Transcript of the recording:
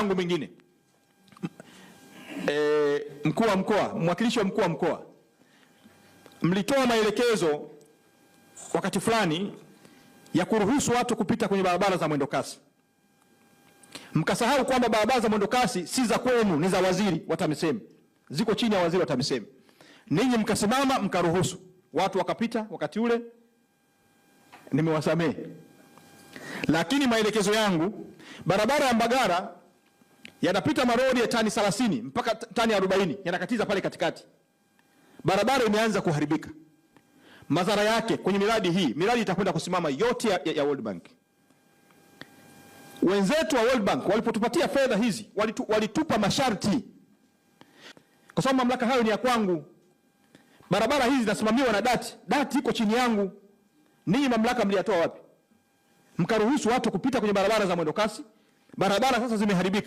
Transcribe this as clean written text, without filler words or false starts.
Yangu mingine, mkuu wa mkoa, mwakilishi wa mkuu wa mkoa, mlitoa maelekezo wakati fulani ya kuruhusu watu kupita kwenye barabara za mwendo kasi. Mkasahau kwamba barabara za mwendo kasi si za kwenu, ni za waziri wa TAMISEMI, ziko chini ya waziri wa TAMISEMI. Ninyi mkasimama mkaruhusu watu wakapita. Wakati ule nimewasamehe, lakini maelekezo yangu, barabara ya Mbagara yanapita maroli ya tani 30 mpaka tani 40 yanakatiza pale katikati. Barabara imeanza kuharibika. Madhara yake kwenye miradi hii, miradi itakwenda kusimama yote ya World Bank. Wenzetu wa World Bank walipotupatia fedha hizi walitupa masharti, kwa sababu mamlaka hayo ni ya kwangu. Barabara hizi zinasimamiwa na dati iko chini yangu. Ninyi mamlaka mliyatoa wapi? Mkaruhusu watu kupita kwenye barabara za mwendo kasi. Barabara sasa zimeharibika.